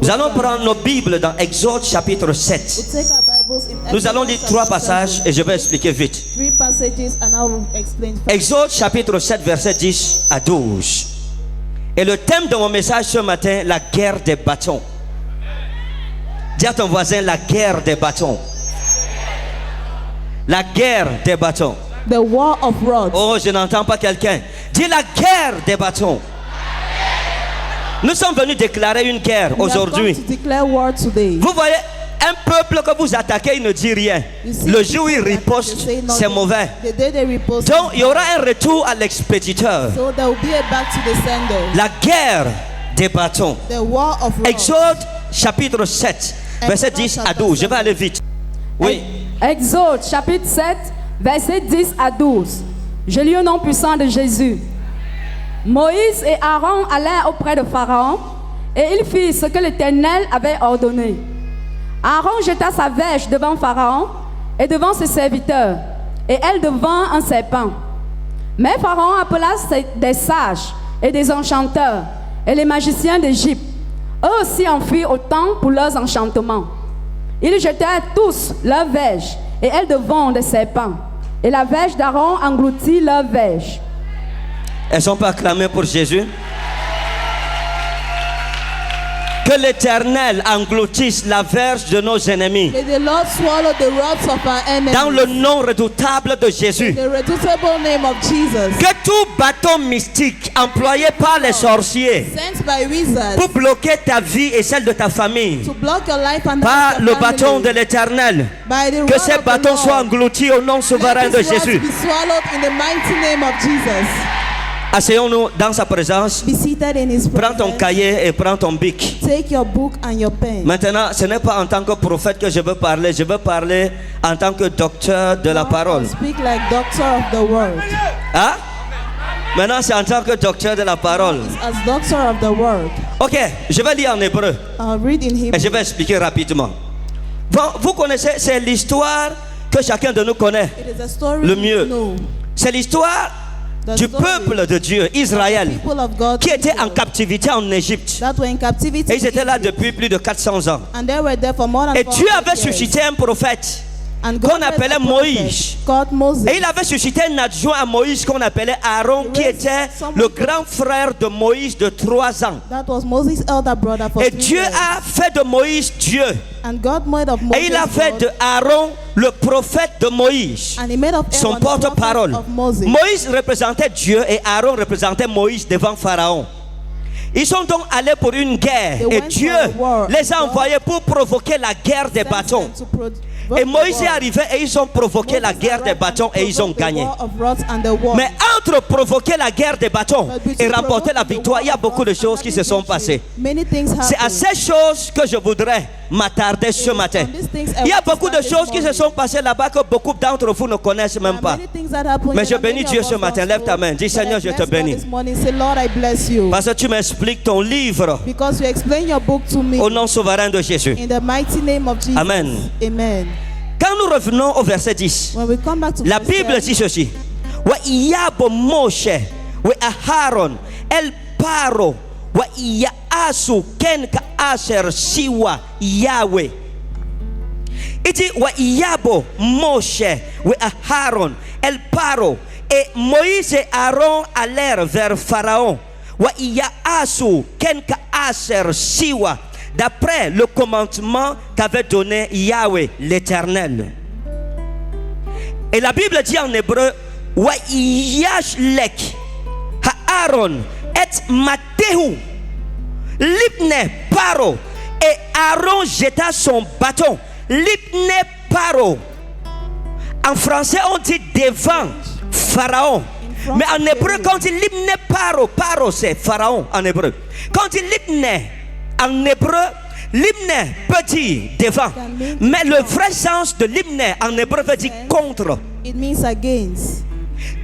Nous allons prendre nos Bibles dans Exode chapitre 7. Nous allons lire 3 passages et je vais expliquer vite. Exode chapitre 7 verset 10 à 12. Et le thème de mon message ce matin, la guerre des bâtons. Dis à ton voisin, la guerre des bâtons. La guerre des bâtons. The war of rods. Oh, je n'entends pas quelqu'un. Dis la guerre des bâtons. Nous sommes venus déclarer une guerre aujourd'hui. Vous voyez, un peuple que vous attaquez, il ne dit rien. Le jour où il riposte, c'est mauvais. Donc, il y aura un retour à l'expéditeur. La guerre des bâtons. Exode chapitre 7, verset 10 à 12. Je vais aller vite. Oui. Exode chapitre 7, verset 10 à 12. Je lis au nom puissant de Jésus. Moïse et Aaron allèrent auprès de Pharaon et ils firent ce que l'Éternel avait ordonné. Aaron jeta sa verge devant Pharaon et devant ses serviteurs, et elle devant un serpent. Mais Pharaon appela des sages et des enchanteurs et les magiciens d'Égypte. Eux aussi en firent autant pour leurs enchantements. Ils jetèrent tous leurs verges et elles devant des serpents. Et la verge d'Aaron engloutit leur verge. Elles sont pas acclamées pour Jésus. Que l'Éternel engloutisse la verge de nos ennemis. May the Lord swallow the rods of our enemies. Dans le nom redoutable de Jésus. The redoutable name of Jesus. Que tout bâton mystique employé par les sorciers Sent by wizards pour bloquer ta vie et celle de ta famille to block your life and par that of le your bâton family. de l'Éternel, By the que rod ces of the bâtons Lord. soient engloutis au nom souverain Let de these rods Jésus. be swallowed in the mighty name of Jesus. Asseyons-nous dans sa présence. Be seated in His Prends ton presence. cahier et prends ton bic. Take your book and your pen. Maintenant, ce n'est pas en tant que prophète que je veux parler. Je veux parler en tant que docteur de la parole. Speak like doctor of the word. Hein? Maintenant, c'est en tant que docteur de la parole. As doctor of the word. Ok, je vais lire en hébreu I'll read in Hebrew. et je vais expliquer rapidement. Bon, vous connaissez, c'est l'histoire que chacun de nous connaît It is a story le we mieux. know. C'est l'histoire The du story peuple de Dieu, Israël, people of God qui était en Israel, captivité en Égypte. that were in captivity Et ils étaient là in Egypt. depuis plus de 400 ans. And they were there for more than Et 400 Dieu avait years. suscité un prophète And qu'on God raised appelait a prophet Moïse. called Moses. Et il avait suscité un adjoint à Moïse qu'on appelait Aaron, qui était le grand frère de Moïse de 3 ans. That was Moses' elder brother for Et 3 Dieu years. a fait de Moïse Dieu. And God made of Moses Et il a fait God, de Aaron le prophète de Moïse, and he made of son Aaron the prophet porte-parole. of Moses. Moïse représentait Dieu et Aaron représentait Moïse devant Pharaon. Ils sont donc allés pour une guerre They et went Dieu for a war. les a envoyés pour provoquer la guerre des Sent bâtons. them to provoke Et the Moïse est war. arrivé et ils ont provoqué la Moses guerre des arrived bâtons and et ils ont provoked the gagné. war of rods and the war. Mais entre provoquer la guerre des bâtons et remporter la victoire, il y a beaucoup de choses qui se sont passées. Many things C'est à happened. ces choses que je voudrais m'attarder ce matin. Il y a beaucoup de choses qui se sont passées là-bas que beaucoup d'entre vous ne connaissent même pas. Mais je bénis Dieu ce matin. Lève ta main. Dis, Seigneur, je te bénis. Say, Lord, I bless you. Parce que tu m'expliques ton livre Because you explain your book to me au nom souverain de Jésus. in the mighty name of Jesus. Amen. Amen. Quand nous revenons au verset 10, When we come back to la verse Bible 10, dit ceci. Wa iyabo Moshe wa Aharon el paro wa iyaasu ken ka asher siwa Yahweh. Il dit wa iyabo Moshe wa Aharon el paro, et Moïse et Aaron allèrent vers Pharaon. Wa iyaasu ken ka asher siwa, d'après le commandement qu'avait donné Yahweh l'Éternel. Et la Bible dit en hébreu, wa yashlek ha'aron et matehu lipne paro, et Aaron jeta son bâton lipne paro. En français on dit devant Pharaon, mais en hébreu quand on dit lipne paro, paro c'est Pharaon en hébreu. Quand on dit lipne en hébreu, l'hymne peut dire devant, mais le vrai sens de l'hymne en hébreu veut dire contre. it means against.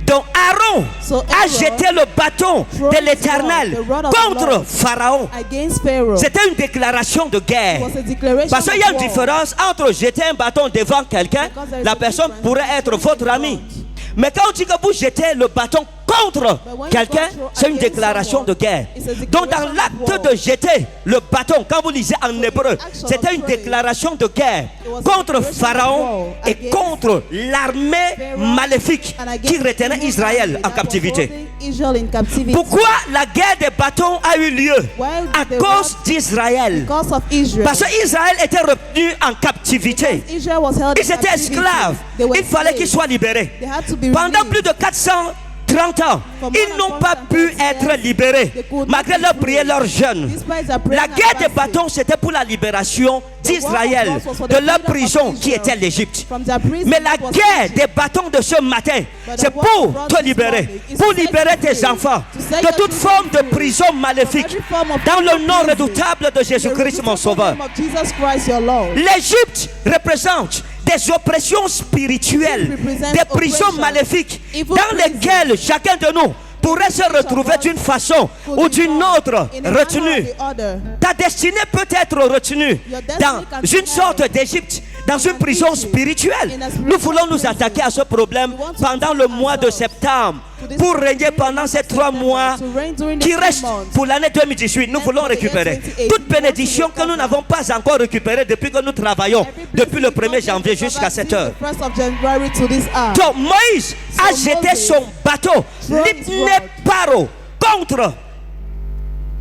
Donc Aaron So a Aaron jeté le bâton throws de l'Éternel the rod of the contre Lord Pharaon. Against Pharaoh. C'était une déclaration de It guerre. was a declaration Parce qu'il y a of une war. différence entre jeter un bâton devant quelqu'un, Because there is la a personne difference pourrait être between votre ami. front. Mais quand on dit que vous jetez le bâton contre But when you quelqu'un, go through c'est une against déclaration de someone, guerre. it's a Donc dans declaration of l'acte war. de jeter le bâton, quand vous lisez en hébreu, action c'était of une throwing, déclaration de guerre it was a contre declaration of Pharaon war et against contre l'armée Pharaoh maléfique and against qui retenait evil Israël army en that was captivité. holding Israel in captivity. Pourquoi la guerre des bâtons a eu lieu? Why À did the cause war- d'Israël. Because of Israel. Parce qu'Israël était retenu en captivité. Israel was held Ils in étaient captivity. esclaves. They were Il fallait qu'ils slaves. soient libérés. They had to be Pendant released. plus de 430 ans, For more ils than n'ont pas 430 pu years, être libérés, they could not malgré be leur free. prière, leur jeûne. Despite their prayer La and guerre des fasting. bâtons, c'était pour la libération The war d'Israël of God was for the de leur freedom of prison qui Israel était l'Égypte. from their prison Mais la that was guerre Egypt. des bâtons de ce matin, But the c'est war pour of God te this libérer, morning is pour to set libérer you tes free, enfants to set de your toute children forme de free, prison maléfique. every form of Dans le evil nom prison. redoutable de Jésus-Christ, mon Sauveur. In the name of Jesus Christ, your Lord. L'Égypte représente des oppressions spirituelles, Represents des prisons oppression, maléfiques evil dans prison. lesquelles chacun de nous pourrait se retrouver d'une façon Could ou be d'une found autre in a manner or retenue. the other. Ta destinée peut être retenue Your destiny dans can be une sorte held d'Égypte, dans une a prison Egypt, spirituelle. in a spiritual Nous voulons nous prison. attaquer à ce problème We want to pendant le attack mois de ourselves septembre to this pour régner during pendant the ces month of 3 September, mois to reign during the qui 3 restent months. pour l'année 2018. Nous And voulons for the year récupérer 2018, toute we want to bénédiction que nous recover. n'avons pas encore récupérée depuis que nous travaillons, Every depuis le blessing 1er janvier from jusqu'à cette heure. the 1st of January to this hour. Donc Moïse a So jeté Moses son bateau, thrown his l'Ipné rod Paro, contre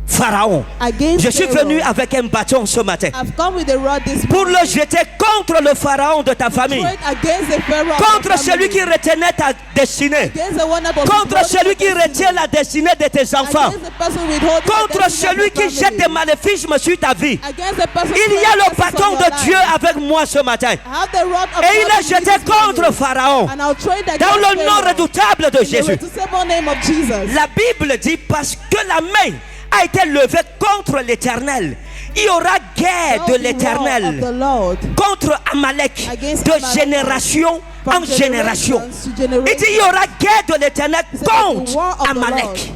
Pharaon. Against Je suis Pharaoh. venu avec un bâton ce matin I've come with a rod this pour morning. le jeter contre le Pharaon de ta famille, Throw it against the Pharaoh of contre your celui family. qui retenait ta destinée, Against the one that was contre withholding celui qui your destiny. retient la destinée de tes enfants, Against the person withholding the contre destiny of celui your qui family. jette des maléfices sur ta vie. Against the person Il y a throwing le curses bâton on your de life. Dieu avec moi ce matin. I have the rod of Et il God est with me jeté this morning. contre Pharaon And I'll throw it against dans le nom Pharaoh. redoutable de In the Jésus. redoutable name of Jesus. La Bible dit parce que la main a été levée contre l'Éternel, il y aura guerre de Of the l'Éternel Lord contre Amalek Against de Amalek. génération en from génération. generations to generation. Il dit il y aura guerre de l'Éternel He said, "The contre war of the Lord." Amalek.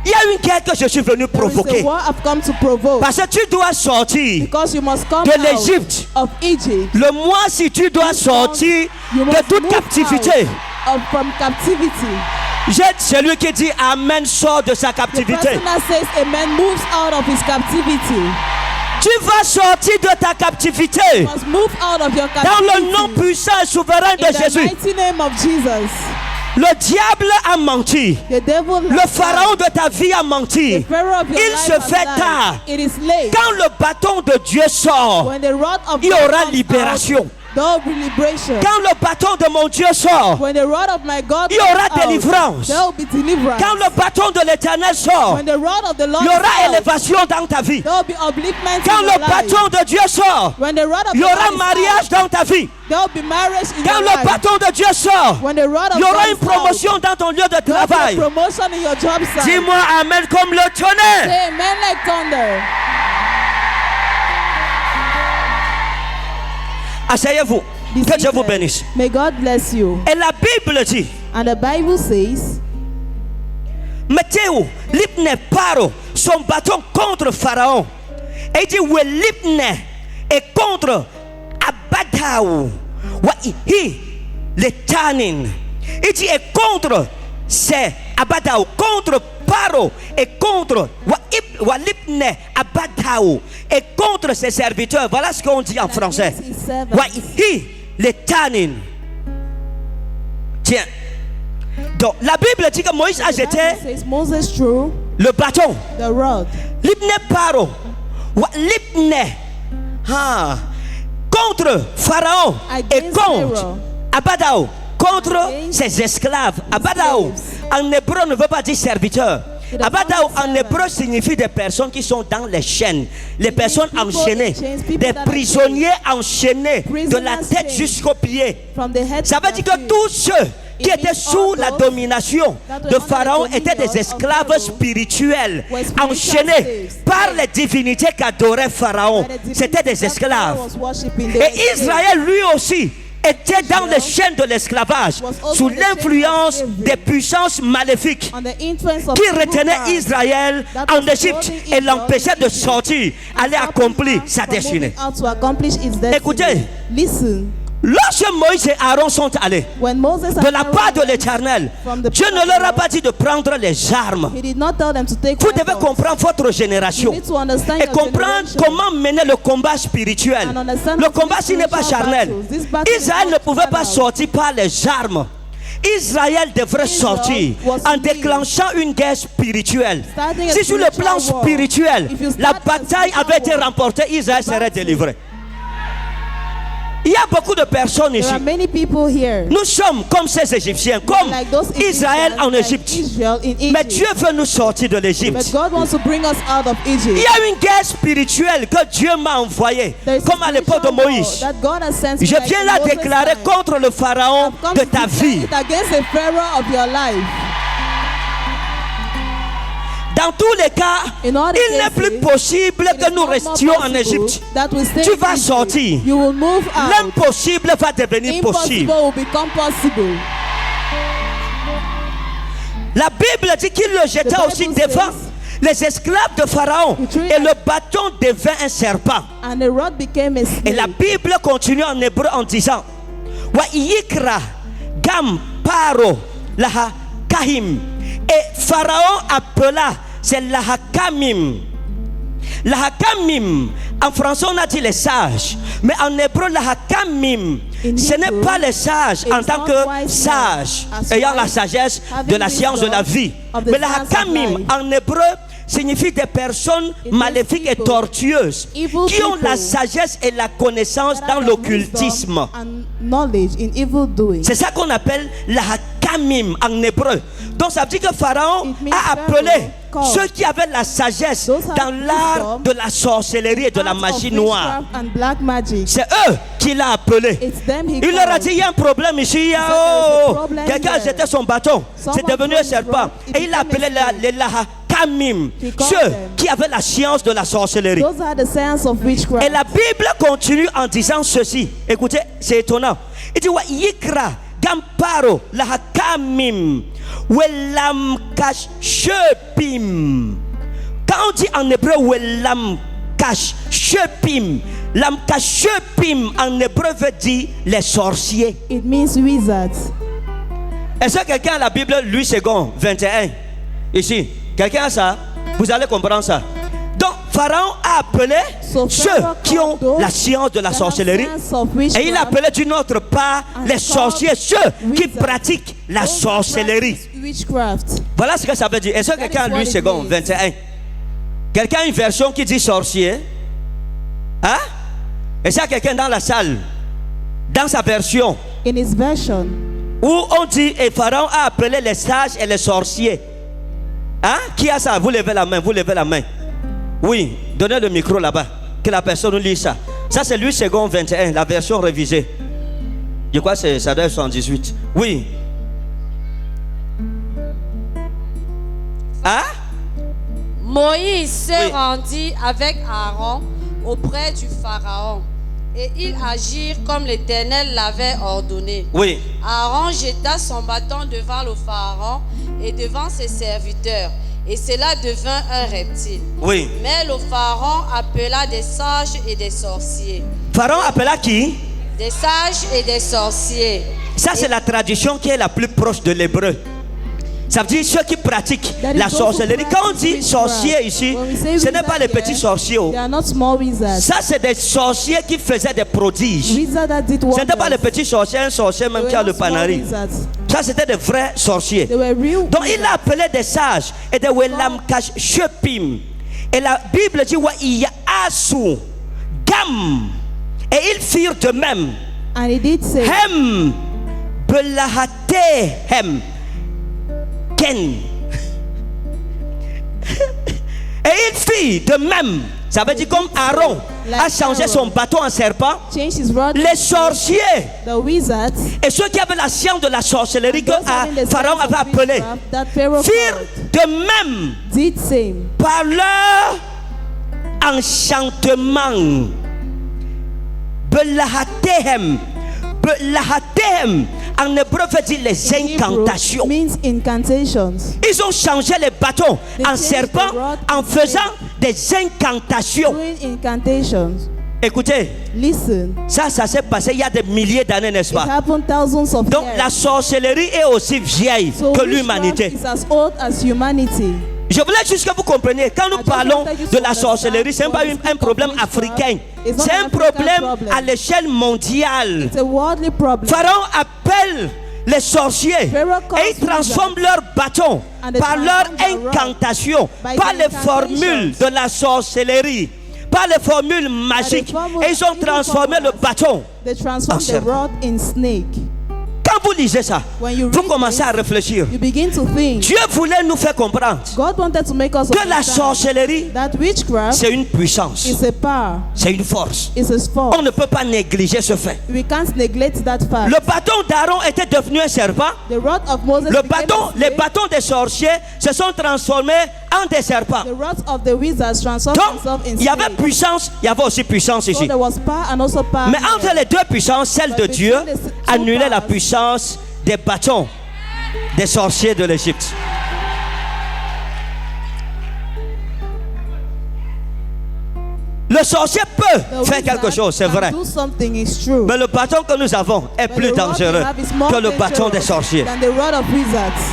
Il y a une guerre que je suis venu There is a provoquer war I've come to provoke. parce que tu dois sortir Because you must come de out l'Égypte. of Egypt. Le mois si tu dois sortir You de must toute move captivité. out from captivity. Jette celui qui dit Amen, sort de sa The captivité. person that says amen moves out of his captivity. Tu vas sortir de ta captivité You must move out of your dans captivity. le nom puissant et souverain In de the Jésus. mighty name of Jesus. Le diable a menti. The devil Le has pharaon lied. de ta vie a menti. The Pharaoh of your Il life se has fait lied. tard. It is late. Quand le bâton de Dieu sort, When the rod of il y God aura comes libération. out, there will be liberation. Quand le bâton de mon Dieu sort, When the rod of my God il y aura comes out, délivrance. there will be deliverance. quand le bâton de l'Éternel sort, When the rod of the Lord il y aura comes out, élévation dans ta vie. there will be upliftment Quand in your le life. bâton de Dieu sort, When the rod of il y the aura Lord is mariage out, dans ta vie. there will be marriage in Quand your le life. bâton de Dieu sort, When the rod of il y aura God une is out, promotion dans ton lieu de there will be travail. a promotion in your job site. Dis-moi Amen comme le tonnerre. Say amen like thunder. Asseyez-vous. Be Que Dieu vous seated. bénisse. May God bless you. Et la Bible dit, And the Bible says, mettez-vous l'Ipné Paro, son bâton contre Pharaon. Et il dit, oui, l'Ipné est contre Abadaou. Wa'ihi, le Tanin. Il dit, et contre, c'est Abadaou, contre Paro, et contre Walipne Abadaou, et contre ses serviteurs. Voilà ce qu'on dit en français. against his servants. Wa'ihi, le Tanin. Tiens. Donc, la Bible dit que Moïse a The jeté Bible says Moses threw le bâton. the rod L'Ibné Paro. L'Ibné. Contre Pharaon. Et Against contre Pharaoh. Abadaou. Contre Against ses esclaves. his Abadaou. slaves. En hébreu ne veut pas dire serviteur. It does Abadaou not mean en servant. hébreu signifie des personnes qui sont dans les chaînes, les means personnes people enchaînées, in chains, people des that are prisonniers enchaînés de la Prisoners tête chained. jusqu'aux pieds. from the head Ça to veut the dire que feet. tous ceux qui It étaient means sous all la those domination that were de under the Pharaon étaient des dominion esclaves of Pharaoh spirituels, were spiritual enchaînés slaves. par les divinités qu'adorait Pharaon. By the divinity C'était des that esclaves. Pharaoh was worshiping, they were Et slaves. Israël lui aussi était dans les chaînes de l'esclavage, was also sous in the chains of l'influence slavery. des puissances maléfiques On the influence of qui evil retenaient powers Israël that en was Égypte holding et Israel l'empêchaient in de Egypt sortir, aller stopping accomplir her sa from destinée. moving out to accomplish his destiny. Écoutez. Listen, Lorsque Moïse et Aaron sont allés When Moses de and la part Aaron de l'Éternel, from the Dieu presence ne of leur the a Lord, pas dit de prendre les armes. He did not tell them to take Vous devez weapons. comprendre votre génération You need to understand et your comprendre generation. comment mener le combat spirituel. And understand Le the combat, s'il n'est pas spiritual charnel. battles. This battle is Israël not ne pouvait pas carnal. sortir par les armes. Israël devrait Israel sortir was en leading. déclenchant une guerre spirituelle. Starting a Si sur le plan spiritual war. spirituel, If you la start a bataille spiritual avait été war, remportée, Israël serait battle- délivré. Il y a beaucoup de personnes There ici. are many people here. Nous sommes comme ces Égyptiens, comme Like those Israël Egyptians, en like Égypte. Israel in Egypt. Mais Dieu veut nous sortir de But l'Égypte. God wants to bring us out of Il Egypt. y a une guerre spirituelle que Dieu m'a envoyée, There is a comme à l'époque de spiritual war Moïse. that God has sent Je like viens in là Moses' déclarer time. contre le pharaon Come de to ta vie. fight against the Pharaoh of your life. Dans tous les cas, In all the il n'est cases, plus possible It que is nous not more restions en possible Égypte. that we stay Tu in vas Egypt. sortir. You will move out. L'impossible va devenir Impossible possible. will become possible. La Bible dit qu'il le jeta The aussi Bible devant says, les esclaves de Pharaon He threw et it le bâton devint un serpent. And the rod became a Et la snake. Bible continue en hébreu en disant Wa yikra gam paro laha kahim. Et Pharaon appela, c'est lahakamim. Lahakamim, en français on a dit les sages, mais en hébreu lahakamim, In ce n'est Hebrew, pas les sages en it's tant not que wise sages, men, as ayant la wise, sagesse having de la science de la wisdom vie. of the Mais science of lahakamim life. en hébreu signifie des personnes It means maléfiques et people, tortueuses evil qui ont la people sagesse et la connaissance that dans have l'occultisme. wisdom and knowledge in evil doing. C'est ça qu'on appelle la hakamim en hébreu. Donc ça veut dire que Pharaon It means a appelé Pharaoh ceux qui avaient la sagesse Those have dans l'art wisdom, de la sorcellerie et de la Art of magie noire. witchcraft and black magic. C'est eux qui l'ont appelé. It's them he Il leur a called. dit il y a un problème ici. Il y a, He said, "There is a oh, problem quelqu'un a there." jeté son bâton. Someone C'est devenu threw un his serpent. rod, it Et il a became appelé a snake. les lahakamim, He called ceux them. qui avaient la science de la sorcellerie. Those are the science of witchcraft. Et la Bible continue en disant ceci. Écoutez, c'est étonnant. Il dit wa yikra gamparo la hakamim welam kashepim. Quand on dit en hébreu welam kashepim, lam kashepim en hébreu veut dire les sorciers. It means wizards. Est-ce que quelqu'un a la Bible, Louis II, 21 ici? Quelqu'un a ça? Vous allez comprendre ça. Donc, Pharaon a appelé So ceux Pharaoh qui ont called those la science de la that have sorcellerie. science of Et il witchcraft appelait d'une autre part and les called sorciers, ceux qui wizards. pratiquent la Those that sorcellerie. practice Witchcraft. Voilà ce que ça veut dire. Est-ce que quelqu'un a is what Louis it II, means. 21? Quelqu'un a une version qui dit sorcier? Hein? Est-ce qu'il y a quelqu'un dans la salle, dans sa version, In his version, où on dit et Pharaon a appelé les sages et les sorciers? Hein? Qui a ça? Vous levez la main, vous levez la main. Oui, donnez le micro là-bas, que la personne lit ça. Ça c'est Louis II 21, la version révisée. Je crois que ça doit être 78. Oui. Hein? Moïse se Oui. rendit avec Aaron auprès du Pharaon et ils agirent comme l'Éternel l'avait ordonné. Oui. Aaron jeta son bâton devant le Pharaon et devant ses serviteurs et cela devint un reptile. Oui. Mais le Pharaon appela des sages et des sorciers. Pharaon appela qui? Des sages et des sorciers. Ça c'est la tradition qui est la plus proche de l'hébreu. Ça veut dire ceux qui pratiquent that is la those who sorcellerie. Quand on practice dit witchcraft. sorcier ici, When we say ce n'est pas les wizard petits here, sorciers. They are not small wizards. Ça c'est des sorciers qui faisaient des prodiges. Wizards that did Ce wonders. n'était pas les petits sorciers, un sorcier They même were qui a not le small panari. wizards. Ça c'était des vrais sorciers. They were real Donc il wizards. a appelé des sages et des welam kashepim. Et la Bible dit wa asu gam. Et ils firent de même. And he did say, Hem belahatehem ken. Et il fit de même. Ça veut dire comme Aaron a changé son bâton en serpent. change his rod. Les sorciers The wizards, et ceux qui avaient la science de la sorcellerie que those having the Pharaon sense avait of appelé, witchcraft that Pharaoh firent called, de même did same. par leur enchantement. Belahatehem. Belahatehem. En hébreu veut dire les In Hebrew, incantations. means incantations. Ils ont changé les bâtons They en changed serpent the rod en in faisant des incantations. Doing incantations. Écoutez, Listen. ça s'est passé il y a des milliers d'années, n'est-ce It pas? happened thousands of Donc la years. sorcellerie est aussi vieille So que witchcraft l'humanité. is as old as humanity. Je voulais juste que vous compreniez, quand nous just parlons wanted you de to la sorcellerie, ce n'est pas understand un problème what we speak of africain. witchcraft. It's not C'est an un African problème problem. à l'échelle mondiale. It's a worldly problem. Pharaon appelle les sorciers Pharaoh calls et ils transforment leur bâton and they par leur transform their rod incantation, by par the les formules incantations. de la sorcellerie, par les formules magiques. formules- Et ils ont evil transformé le formulas. bâton. They transform en the serpent. rod in snake. Quand vous lisez ça, When you vous read commencez this, à réfléchir. You begin to think. Dieu voulait nous faire comprendre God wanted to make us que la understand sorcellerie, that witchcraft c'est une puissance, is a power, c'est une force. is a force. On ne peut pas négliger ce fait. We can't neglect that fact. Le bâton d'Aaron était devenu un serpent. The rod of Moses Le became bâton, a les snake. bâtons des sorciers se sont transformés en des serpents. The rods of the wizards transformed Donc, themselves in il y avait snakes. puissance, il y avait aussi puissance So ici. there was power and also power. Mais here. entre les deux puissances, celle de But Dieu between the two annulait la powers, puissance des bâtons des sorciers de l'Égypte. Le sorcier peut the faire quelque wizard chose, c'est can vrai. do something, is true. Mais le bâton que nous avons est But plus the rod we dangereux have is more que le bâton des dangerous sorciers. than the rod of wizards.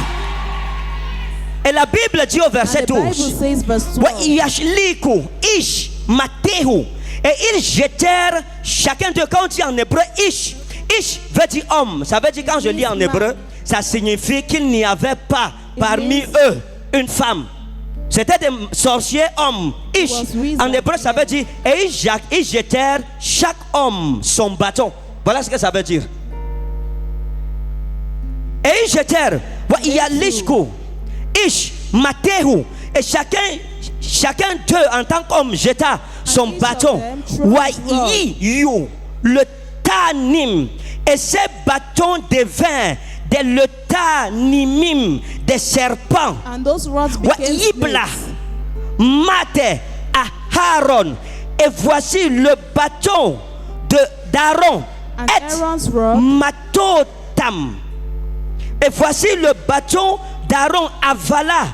Et la Bible dit au And verset the Bible 12, says, verse 12, Wa'iyashliku, Ish, Matehu. Et ils jetèrent chacun d'eux. Quand on dit en hébreu Ish, Ish veut dire homme. Ça veut dire, quand je lis en hébreu, ça signifie qu'il n'y avait pas parmi eux une femme. C'était des sorciers hommes. Ish. was wizard, En hébreu, ça veut dire, et ils jetèrent chaque homme son bâton. Voilà ce que ça veut dire. Et ils jetèrent, Wa'iyalishku, Ish, Matehu. Et chacun d'eux en tant qu'homme jeta son each of bâton. them threw his rod. Wa'iyu, le tanim. Et ces bâtons devinrent des letanimim, des serpents. and those rods became Wa'ibla, snakes. mate, Aharon. Et voici le bâton d'Aaron. And Et Aaron's rod matotam. Et voici le bâton d'Aaron avala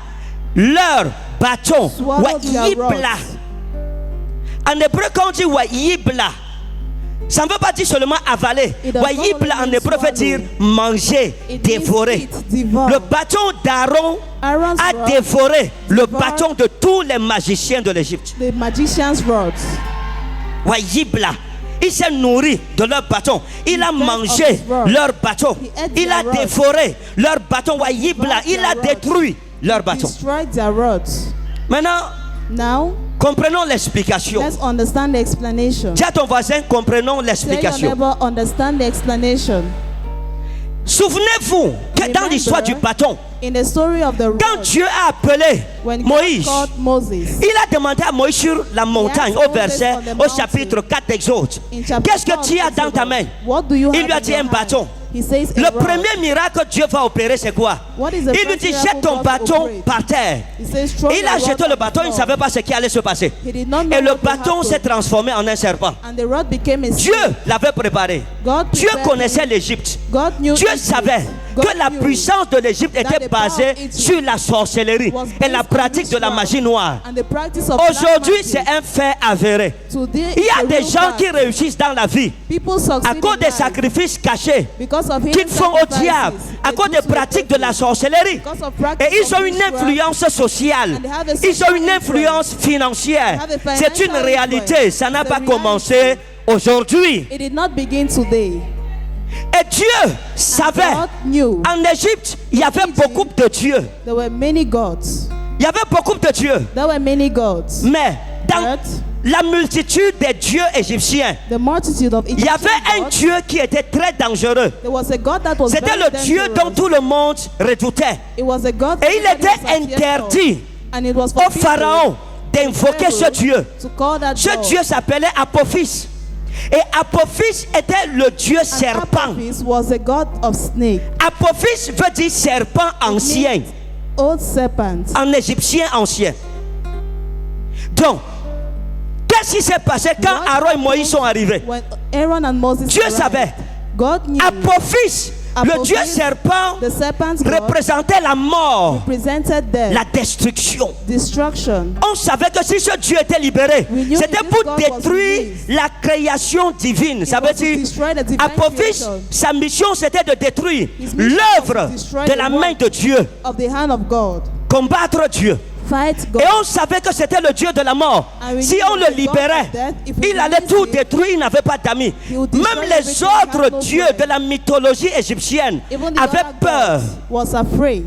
leur bâton. swallowed their Wa'ibla. rods. En hébreu, quand on dit Wa'ibla, ça ne veut pas dire seulement avaler. It does not Wa'ibla en only mean hébreu veut dire manger, It dévorer. means eat, devour. Le bâton d'Aaron Aaron's a rod dévoré le devoured bâton de tous les magiciens de l'Égypte. the magician's rods. Wa'ibla. Il s'est nourri de leur bâton. Il a fed of mangé his rod. leur bâton. He ate Il a their rods. dévoré leur bâton. Wa'ibla. Devoured Il a their rods. détruit leur bâton. Destroyed their rods. Maintenant, Now, comprenons l'explication. let's understand the explanation. Dis à ton voisin, comprenons Tell your l'explication. neighbor, understand the explanation. Souvenez-vous que dans Remember, l'histoire du bâton, In the story of the quand rod, Dieu a appelé when God Moïse, called Moses, il a demandé à Moïse sur la montagne, asked au verset, Moses on the au mountain. chapitre 4 d'Exode. in chapter Qu'est-ce que 12, tu as dans ta main? what do you Il have lui a in dit your un hand? bâton. He says a Le rod. premier miracle que Dieu va opérer, c'est quoi? What is the Il lui first dit, miracle jette ton God bâton operates? par terre. He says, throw Il your a rod jeté on le the bâton, il ne floor. savait pas ce qui allait se passer. He did not know Et le what would bâton s'est happen. transformé en un serpent. And the rod became a Dieu snake. l'avait préparé. God Dieu prepared connaissait him. l'Égypte. God knew Dieu Egypt. savait God que la knew puissance de l'Égypte that était the power of basée Egypt sur la sorcellerie was et la based on pratique de la witchcraft magie noire. and the practice of black Aujourd'hui, magic. c'est un fait avéré. Today, Il y it's a a des real gens fact. qui réussissent dans la vie People succeed à cause in des life sacrifices cachés because of hidden qu'ils font au sacrifices. diable, à They cause do des to the pratiques de la devil. sorcellerie. Because of practice Et ils of ont une witchcraft. influence sociale. And they have a Ils ont social une influence financière. They have a C'est une financial réalité. influence. Ça n'a It's a pas reality. commencé aujourd'hui. It did not begin today. Et Dieu savait. God knew En Égypte, il y avait Egypt, beaucoup de dieux. there were many gods. Il y avait beaucoup de dieux. There were many gods. Mais dans But la multitude des dieux égyptiens, the multitude of il y avait un gods, Dieu qui était très dangereux. there was a God that was C'était very le Dieu dangerous. dont tout le monde redoutait. It was a God Et il that était was fearful. interdit And it was au forbidden pharaon d'invoquer ce Dieu. to call that Ce God. Dieu s'appelait Apophis. Et Apophis était le Dieu And serpent. Apophis was a god of snake. Apophis veut dire serpent ancien, Old serpent. en égyptien ancien. Donc, qu'est-ce qui s'est passé quand What Aaron et Moïse sont arrivés? When Aaron and Moses Dieu arrived, savait. God knew Apophis Le Dieu Apophis, serpent the serpent's God, représentait la mort, represented death, la destruction. destruction. On savait que si ce Dieu était libéré, We knew c'était if pour this God was détruire released, la création divine. Ça was veut to dire, destroy the divine Apophis, creation. sa mission c'était de détruire His mission l'œuvre was to destroy de the la work main de Dieu, of the hand of God. combattre Dieu. Fight God. Et on savait que c'était le Dieu de la mort. And we Si knew on that le the God libérait, of death, if we il allait release tout him, détruire, il n'avait pas d'amis. he would destroy Même les everything, have autres no dieux friend. de la mythologie égyptienne Even the avaient other peur gods was afraid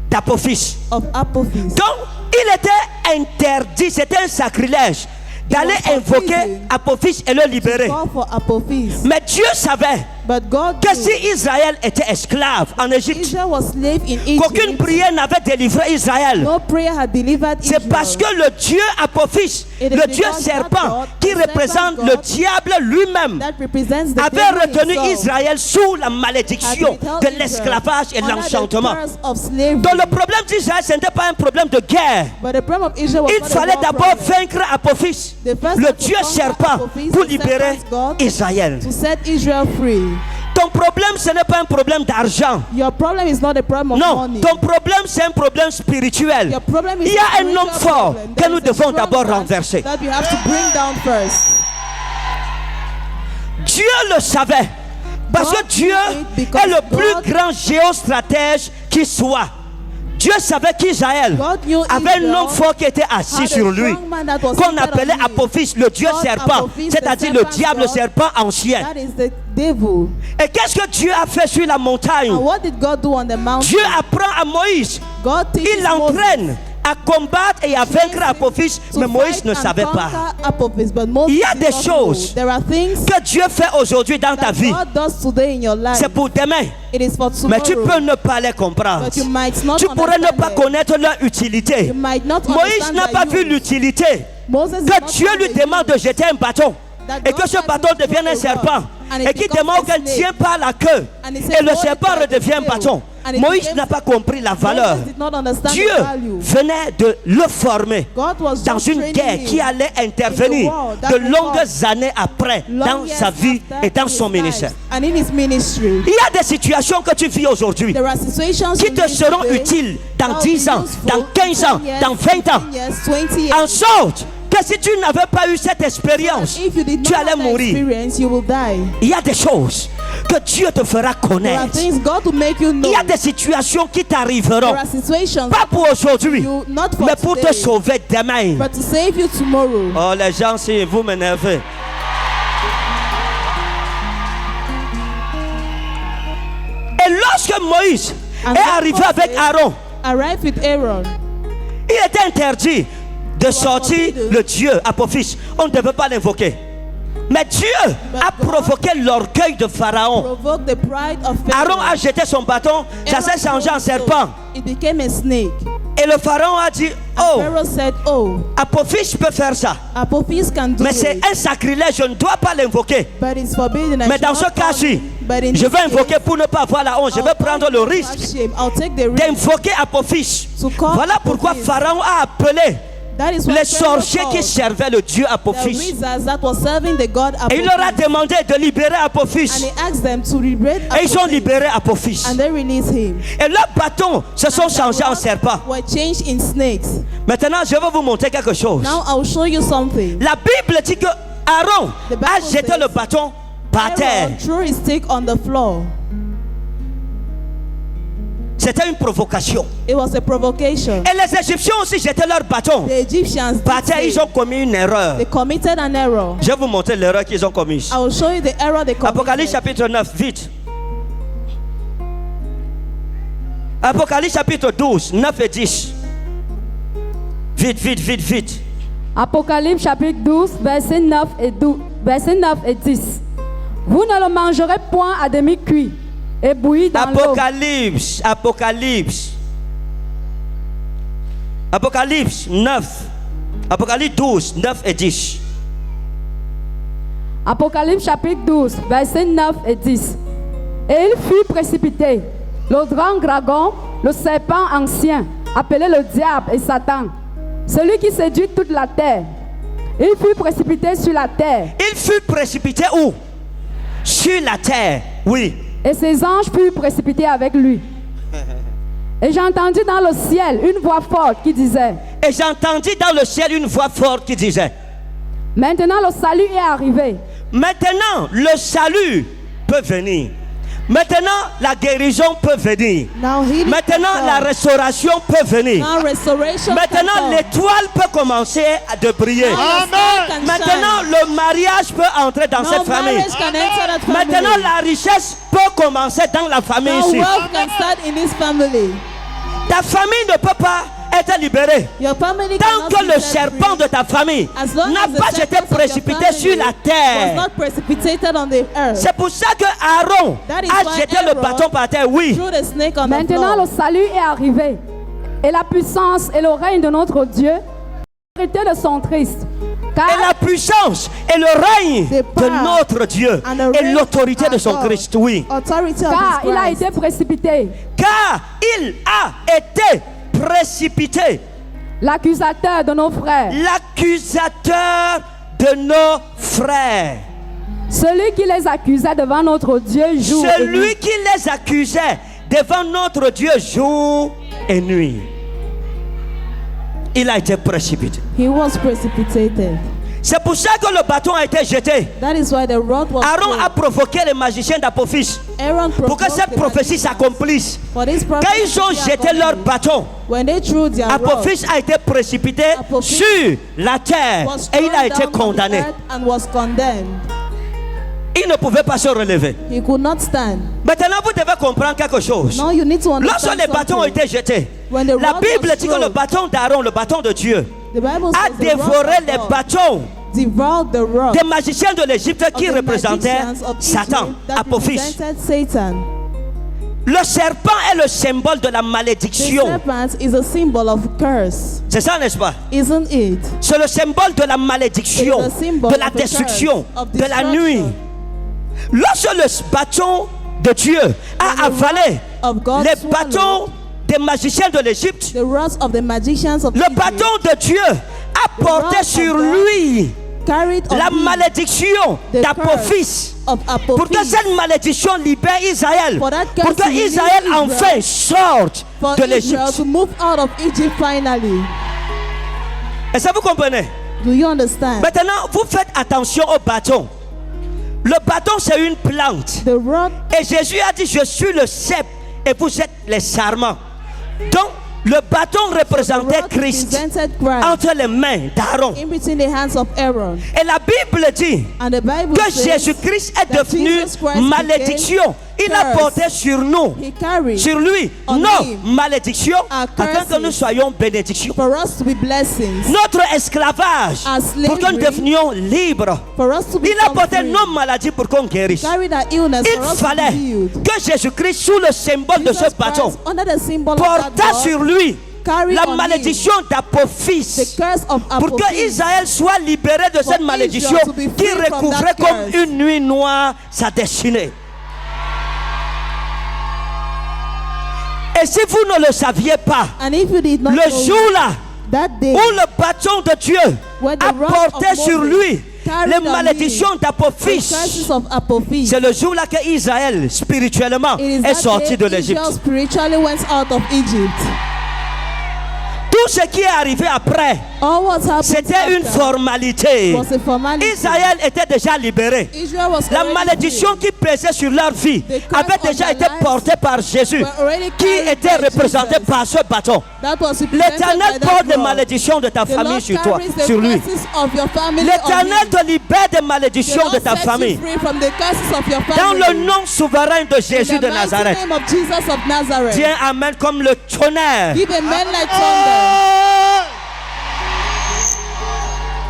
d'Apophis. of Apophis. Donc, il était interdit, c'était un sacrilège d'aller was invoquer forbidden Apophis et le libérer. Call for Apophis. Mais Dieu savait But God que knew si Israël était esclave en Égypte, Israel was slave in Egypt. qu'aucune prière n'avait délivré Israël. No prayer had delivered C'est Israel. parce que le Dieu Apophis, It is le Dieu because that serpent, God, qui the serpent représente God, le diable lui-même, that represents the avait devil retenu himself, Israël sous la had malédiction withheld de Israel l'esclavage et de under the l'enchantement. curse of slavery. Donc le problème d'Israël, ce n'était pas un problème de guerre. But the problem of Israel was Il not a fallait war d'abord problem. vaincre Apophis, The first le had to Dieu conquer serpent, Apophis, pour the libérer serpent's God, Israël. to set Israel free. Ton problème, ce n'est pas un problème d'argent. Your problem is not a problem of Non, money. ton problème, c'est un problème spirituel. Your problem is Il y a a un homme spiritual fort problem. que There nous is a devons strong d'abord man renverser. that we have to bring down first. Dieu le savait. Parce que God Dieu knew it because est le plus God- grand géostratège qui soit. Dieu savait qu'Israël God knew avait un Israel homme fort qui était assis had a sur lui, strong man that was qu'on seated appelait on him. Apophis, le Dieu Called serpent, Apophis, the c'est-à-dire le serpent's diable God. serpent ancien. That is the devil. Et qu'est-ce que Dieu a fait sur la montagne? And what did God do on the mountain? Dieu apprend à Moïse, God teaches il l'entraîne à combattre et à vaincre Moses Apophis, to mais Moïse fight ne and savait pas. conquer Apophis, but Moses Il y a did des not know. choses There are things que Dieu fait aujourd'hui dans ta that vie, God does today in your life. c'est pour demain. It is for Mais tomorrow. tu peux ne pas les comprendre. But you might not Tu pourrais ne understand pas them. connaître leur utilité. You might not Moïse understand n'a their pas vu use. l'utilité Moses did que not Dieu know lui the demande de jeter un bâton That et God que ce had bâton to devienne throw un a serpent rod, and it et qu'il becomes demande a qu'elle ne snake. tient pas la queue And he et said, le "Hold it serpent by the redevient un tail." bâton. And it Moïse became- n'a pas compris la valeur. Moses did not understand Dieu the value. venait de le former God was dans just une training guerre him qui allait in intervenir the war that de would longues come années après long dans years sa vie after et dans in son his ministère. life and in his ministry. Il y a des situations que tu vis aujourd'hui There are situations qui you te live seront today utiles dans that 10 will ans, be useful dans 15 ans, in 10 years, dans 20 ans. 15 years, 20 years. En sorte que si tu n'avais pas eu cette expérience, If you did tu not allais have that mourir. experience, you will die. Il y a des choses que Dieu te fera There are connaître. things God will make you know. Il y a des situations qui t'arriveront, There are situations pas pour aujourd'hui, you not for mais pour te today, sauver demain. but to save you tomorrow. Oh, les gens, si vous m'énervez. Et lorsque Moïse And est when arrivé Moses avec Aaron, Arrive with Aaron. il était interdit de sortir forbidden. le Dieu Apophis. On ne devait pas l'invoquer. Mais Dieu a God provoqué l'orgueil de Pharaon. Provoke the pride of Pharaoh. Aaron a jeté son bâton, ça Aaron s'est changé en threw his serpent. stone. It became a snake. Et le Pharaon a dit, oh, Pharaoh said, "Oh, Apophis peut faire ça. Apophis can do Mais c'est it, un sacrilège, je ne dois pas l'invoquer. but it's forbidden." I Mais should dans not ce call cas-ci, him. But in je this vais case, invoquer pour ne pas avoir la honte. Je vais I'll prendre call le him to risque have shame. I'll take the risk. d'invoquer Apophis. To call Voilà pourquoi Apophis. Pharaon a appelé That is what les Pharaoh sorciers qui called servaient le Dieu the Apophis. wizards that was serving the god Et il leur a Apophis. demandé de libérer And Apophis. he asked them to liberate Et ils ont Apophis. libéré Apophis. And they released him. Et leurs bâtons se sont And their changés en rods serpents. were changed in snakes. Maintenant, je vais vous montrer quelque chose. Now I'll show you something. La Bible dit que Aaron The Bible a jeté says, le bâton par terre. Aaron threw his stick on the floor. C'était une provocation. It was a provocation. Et les Égyptiens aussi jetaient leur bâton The Egyptians par did terre. Ils say ont commis une erreur. they committed an error. Je vais vous montrer l'erreur qu'ils ont commise. I will show you the error they Apocalypse committed. chapitre 9, vite. Apocalypse chapitre 12, 9 et 10. Vite, vite, vite, vite. Apocalypse chapitre 12, versets 9 et 12, versets 9 et 10. Vous ne le mangerez point à demi-cuit et bouilli dans l'eau. Apocalypse, Apocalypse. Apocalypse 9. Apocalypse 12, 9 et 10. Apocalypse chapitre 12, versets 9 et 10. Et il fut précipité, le grand dragon, le serpent ancien, appelé le diable et Satan, celui qui séduit toute la terre. Il fut précipité sur la terre. Il fut précipité où? Sur la terre. Oui. et ses anges furent précipités avec lui. Et j'ai entendu dans le ciel une voix forte qui disait, Et j'ai entendu dans le ciel une voix forte qui disait, maintenant le salut est arrivé. maintenant le salut peut venir. Maintenant la guérison peut venir. Now healing Maintenant can la come. restauration peut venir. Now restoration Maintenant can come. l'étoile peut commencer à briller. Now the star can Maintenant shine. le mariage peut entrer dans Now cette famille. marriage can enter that family. Maintenant la richesse peut commencer dans la famille Now ici. wealth can start in this family. Ta famille ne peut pas être libérée Your family tant cannot que be le set serpent free de ta famille as long n'a as the pas été serpents of your précipité family sur la was terre. not precipitated on the earth. C'est pour ça que Aaron That is a why jeté le Aaron bâton par terre. Oui. Threw the snake on the Maintenant le floor. salut est arrivé. Et la puissance et le règne de notre Dieu, l'autorité de son Christ. Et Car la puissance et le règne The de power notre Dieu and the et reign l'autorité of de son God. Christ. Oui. Authority of car his il a Christ. été précipité. Car il a été précipité, L'accusateur de nos frères, l'accusateur de nos frères. celui qui les accusait devant notre Dieu jour et nuit. Celui qui les accusait devant notre Dieu jour et nuit. Il a été précipité. He was precipitated. C'est pour ça que le bâton a été jeté. That is why the rod was Aaron a thrown. provoqué les magiciens d'Apophis Aaron pour que provoked cette the prophétie magicians. s'accomplisse. For this Quand prophecy ils ont to be jeté leur accomplished, bâton, when they threw their rod, Apophis a été précipité Apophis sur la terre was et il a thrown été down on the condamné. earth and was condemned. Il ne pouvait pas se relever. He could not stand. Maintenant, vous devez comprendre quelque chose. Now you need to Lorsque understand les bâtons ont something. été jetés, When the la rod Bible was dit que le thrown, bâton d'Aaron, le bâton de Dieu, the Bible a says the rod dévoré of les God bâtons devoured the rod des magiciens de l'Égypte qui of the représentaient magicians of Satan, Egypt that Apophis. represented Satan. Le serpent est le symbole de la The malédiction. serpent is a symbol of curse, C'est ça, n'est-ce pas? isn't it? C'est le symbole de la malédiction, It is a symbol de la of a destruction, curse, of de la destruction. nuit. Lorsque le bâton de Dieu a avalé of God les swallowed bâtons des magiciens de l'Égypte, the rods of the magicians of le Egypt, bâton de Dieu a porté rod of sur God lui carried on la him malédiction the d'Apophis. of Pour que Apophis. cette malédiction libère Israël. For that curse Pour que to release Israël Israel. enfin sorte For de Israel l'Égypte. to move out of Egypt finally. Est-ce que vous comprenez? Do you understand? Maintenant, vous faites attention au bâton. Le bâton, c'est une plante. The rod Et Jésus a dit, je suis le cep et vous êtes les sarments. Donc, le bâton représentait rod Christ represented Christ entre les mains d'Aaron. in between the hands of Aaron. Et la Bible dit And the Bible que says Jésus-Christ est that devenu Jesus Christ malédiction. Il a curse. porté sur nous, He carried sur lui, on nos him malédictions, our afin que curses. nous soyons bénédictions. for us to be blessings, Notre esclavage, Our pour que nous slavery. devenions libres. for us to be Il a porté free. nos maladies pour qu'on guérisse. Carry that illness Il for us fallait to be healed. que Jésus-Christ, sous le symbole de Jesus ce bâton, Christ, under the symbol of porta that God, sur lui carry la on malédiction the d'Apophis, curse of pour que Apophis, Israël soit libéré de cette Israel malédiction to be qui free from recouvrait that comme curse. une nuit noire sa destinée. Et si vous ne le saviez pas, and if you did not le know jour-là that day, où le bâton de Dieu when the a rod porté of sur Moses lui carried les on malédictions him the d'Apophis, curses of Apophis, c'est le jour-là que Israël, spirituellement, it is est that sorti day de l'Égypte. Israel spiritually went out of Egypt. Tout ce qui est arrivé après, All what happened c'était une after formalité. was a formality. Israël était déjà libéré. Israel was La already malédiction free. qui pesait sur leur vie The curse avait on déjà their été lives portée par Jésus, were already qui carried était by représenté Jesus. par ce bâton. That was represented L'Éternel by that porte des rod. malédictions de ta The famille Lord sur toi, carries the sur lui. curses of your family on L'Éternel him. te libère des The malédictions de Lord ta sets you famille. free from the curses of your Dans family. le nom souverain de Jésus In de the mighty Nazareth. name of Jesus of Nazareth. Tiens, amen, comme le tonnerre. Give amen like thunder.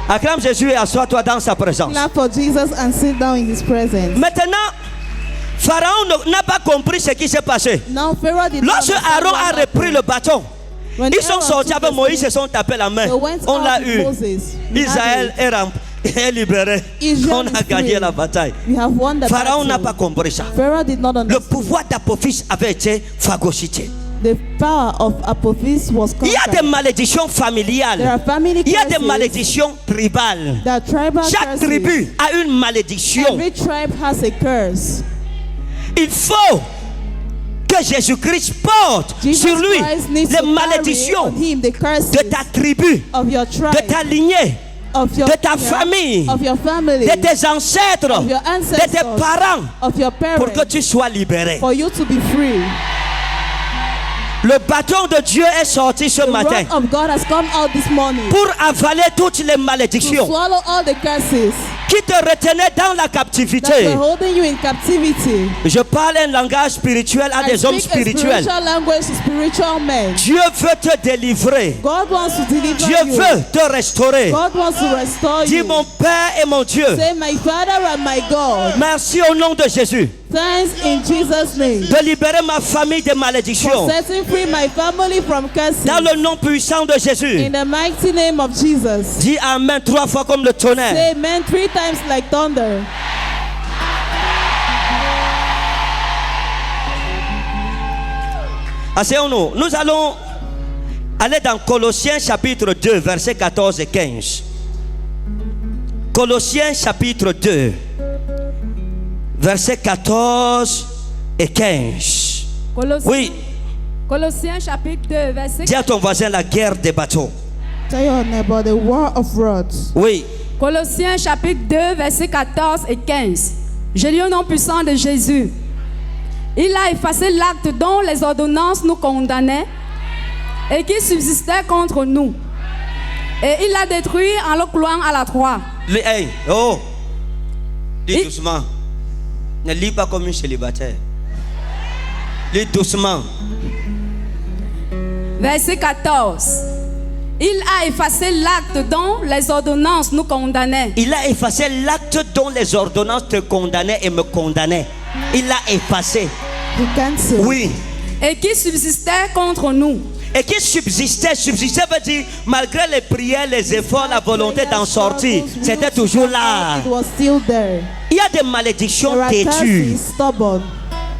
Acclame Jésus et assois-toi dans sa présence. Clap for Jesus and sit down in his presence. Maintenant, Pharaon n'a pas compris ce qui s'est passé. Now Pharaoh did not Lorsque understand Aaron what a happened. repris le bâton, When ils sont Aaron sortis took avec the Moïse, stick, se sont tapés la main. they went On out l'a with eu. Moses. We Israël had est libéré. Israel On a is gagné free. la bataille. it. We have won the Pharaon n'a battle. pas compris ça. Pharaoh did not Le understand. pouvoir d'Apophis avait été phagocyté. The power of Apophis was Il y a des conquered. malédictions There are familiales. family Il y a des curses. malédictions tribales. There are tribal Chaque curses. tribu a une malédiction. Every tribe has a curse. Il faut que Jésus-Christ porte Jesus sur lui Christ needs les to carry malédictions on him the curses de ta tribu, of your de tribe, ta lignée, of your de ta tribe, famille, of your family, de tes ancêtres, of your de ancestors, tes parents, of your pour que parents, tu sois libéré. for you to be free. Le bâton de Dieu est sorti ce The matin word of God has come out this morning pour avaler toutes les to malédictions swallow all the curses qui te retenaient dans la that captivité. were holding you in captivity. Je parle un langage spirituel à I des hommes speak a spirituels. spiritual language to spiritual men. Dieu veut te délivrer. God wants to deliver Dieu you. veut te restaurer. God wants to restore Dis you. mon Père et mon Dieu. Say, my Father and my God. Merci au nom de Jésus Thanks in Jesus' name. de libérer ma famille des For malédictions. setting free my family from curses. Dans le nom puissant de Jésus. In the mighty name of Jesus. Dis Amen 3 fois comme le tonnerre. Say amen 3 times like thunder. Asseyons-nous. Nous allons aller dans Colossiens chapitre 2, versets 14 et 15. Colossiens chapitre 2, versets 14 et 15. Oui, Colossiens chapitre 2, verset dis à ton voisin la guerre des bateaux. Tell your neighbor the war of rods. Oui, Colossiens chapitre 2, versets 14 et 15. Je lis au nom puissant de Jésus. Il a effacé l'acte dont les ordonnances nous condamnaient et qui subsistait contre nous. Et il l'a détruit en le clouant à la croix. hey, oh, lis Et- doucement. Ne lis pas comme une célibataire. Lis doucement. Verset 14. Il a effacé l'acte dont les ordonnances nous condamnaient. Il a effacé l'acte dont les ordonnances te condamnaient et me condamnaient. Il l'a effacé. He cancelled. Oui. Et qui subsistait contre nous. Et qui subsistait veut dire, malgré les prières, les efforts, la volonté d'en sortir, c'était toujours là. It was still there. Il y a des malédictions There are têtues. curses stubborn.